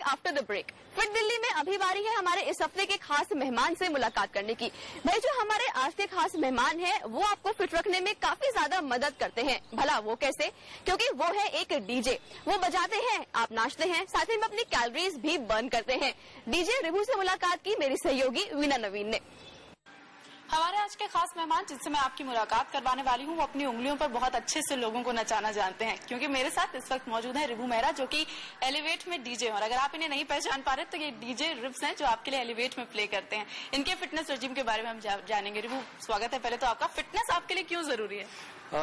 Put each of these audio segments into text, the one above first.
After the break. Fit Delhi में अभी बारी है हमारे इस हफ्ते के खास मेहमान से मुलाकात करने की। भाई जो हमारे आज के खास मेहमान हैं वो आपको फिट रखने में काफी ज्यादा मदद करते हैं। भला वो कैसे? क्योंकि वो है एक डीजे। वो बजाते हैं, आप नाचते हैं, साथ ही में अपनी कैलोरीज भी बर्न करते हैं। डीजे रिभू से मुलाकात की मेरी सहयोगी वीना नवीन ने। हमारे आज के खास मेहमान जिनसे मैं आपकी मुलाकात करवाने वाली हूँ वो अपनी उंगलियों पर बहुत अच्छे से लोगों को नचाना जानते हैं, क्योंकि मेरे साथ इस वक्त मौजूद है रिभू मेहरा जो कि एलिवेट में डीजे। और अगर आप इन्हें नहीं पहचान पा रहे तो ये डीजे रिब्स हैं जो आपके लिए एलिवेट में प्ले करते हैं। इनके फिटनेस रेजिम के बारे में हम जानेंगे। रिभू स्वागत है। पहले तो आपका फिटनेस आपके लिए क्यों जरूरी है?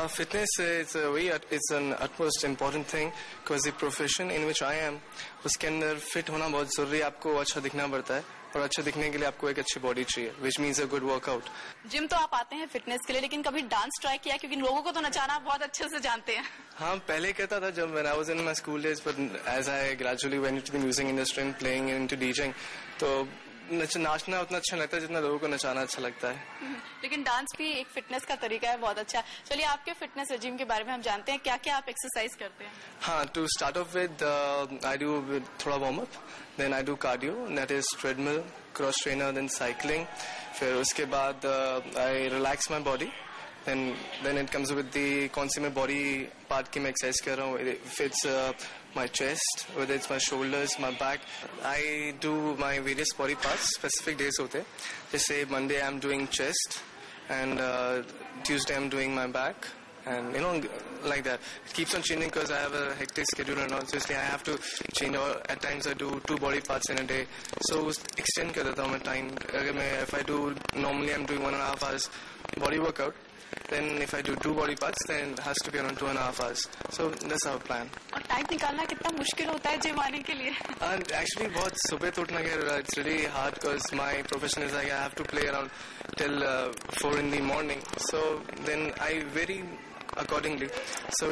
Fitness is an utmost important thing because the profession in which I am उसके अंदर फिट होना बहुत जरूरी है। आपको अच्छा दिखना पड़ता है और अच्छा दिखने के लिए आपको एक अच्छी बॉडी चाहिए, which means a good workout। Gym तो आप आते हैं फिटनेस के लिए, लेकिन कभी डांस ट्राई किया? क्योंकि लोगों को तो नचाना आप बहुत अच्छे से जानते हैं। हाँ, पहले कहता था जब when I was in my school days, but as I gradually went into the music industry and playing into DJing, तो नाचना उतना अच्छा लगता है जितना लोगों को नचाना अच्छा लगता है। लेकिन डांस भी एक फिटनेस का तरीका है, बहुत अच्छा। चलिए आपके फिटनेस रेजिम के बारे में हम जानते हैं, क्या क्या आप एक्सरसाइज करते हैं? हाँ, to start off with I do थोड़ा warm up, then I do cardio, that is treadmill, cross trainer, then cycling. फिर उसके बाद I relax my body, then it comes with the कौन सी मैं बॉडी पार्ट की मैं एक्सरसाइज कर रहा हूँ। If it's my chest, whether it's my shoulders, my back, I do my various body parts. Specific days होते हैं, जैसे Monday I'm doing chest and Tuesday I'm doing my back, and like that. It keeps on changing because I have a hectic schedule and all, so I have to change, or at times I do 2 body parts in a day, so extend कर देता हूँ मैं time। अगर मैं if I do normally I'm doing 1.5 hours body workout, then if I do 2 body parts then it has to be around 2.5 hours, so that's our plan। और time निकालना कितना मुश्किल होता है जिम आने के लिए? And actually बहुत सुबह तो उठना it's really hard because my profession is like I have to play around till 4 in the morning, so then I vary accordingly. So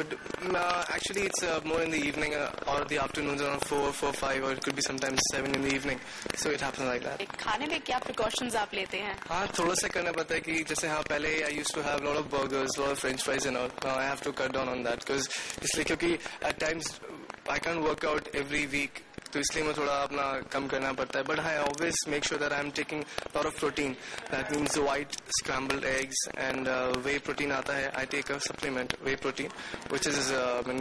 actually it's more in the evening or the afternoons around 4, 5, or it could be sometimes 7 in the evening, so it happens like that। खाने में क्या precautions आप लेते हैं? हाँ, थोड़ा सा करना पड़ता है कि जैसे हाँ पहले I used to have lot of burgers, lot of french fries and all. Now I have to cut down on that because इसलिए क्योंकि at times I can't work out every week, तो इसलिए मैं थोड़ा अपना कम करना पड़ता है। But I always make sure that I am taking lot of protein, that means white scrambled eggs and whey protein आता है। I take a supplement whey protein which is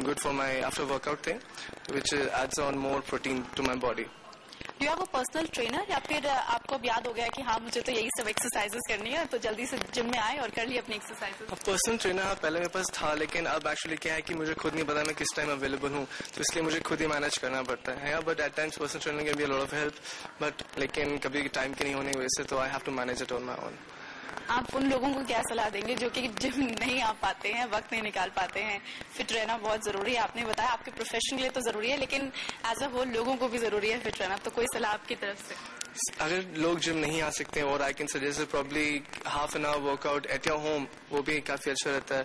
good for my after workout thing, which adds on more protein to my body. Do you have a personal trainer, या फिर आपको अब याद हो गया कि हाँ मुझे तो यही सब एक्सरसाइजेस करनी है तो जल्दी से जिम में आए और कर ली अपनी एक्सरसाइजेस? पर्सनल ट्रेनर पहले मेरे पास था, लेकिन अब एक्चुअली क्या है कि मुझे खुद नहीं पता मैं किस टाइम अवेलेबल हूँ, तो इसलिए मुझे खुद ही मैनेज करना पड़ता है। But at times personal trainer can be a lot of help, but लेकिन कभी टाइम की नहीं होने की वजह से तो I have to manage it on my own. आप उन लोगों को क्या सलाह देंगे जो कि जिम नहीं आ पाते हैं, वक्त नहीं निकाल पाते हैं? फिट रहना बहुत जरूरी है, आपने बताया आपके प्रोफेशन के लिए तो जरूरी है, लेकिन एज अ होल लोगों को भी जरूरी है फिट रहना, तो कोई सलाह आपकी तरफ से? अगर लोग जिम नहीं आ सकते हैं, और I can suggest probably half an hour workout at your home, वो भी काफी अच्छा रहता है।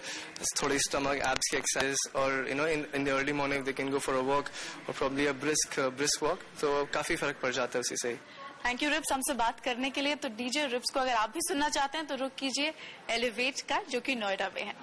थोड़ी स्टमक एब्स की एक्सरसाइज, और in the early morning they can go for a walk और प्रॉब्ली अ ब्रिस्क वॉक, तो काफी फर्क पड़ जाता है उसी से। थैंक यू रिब्स हमसे बात करने के लिए। तो डीजे रिब्स को अगर आप भी सुनना चाहते हैं तो रुक कीजिए एलिवेट का, जो कि नोएडा में है।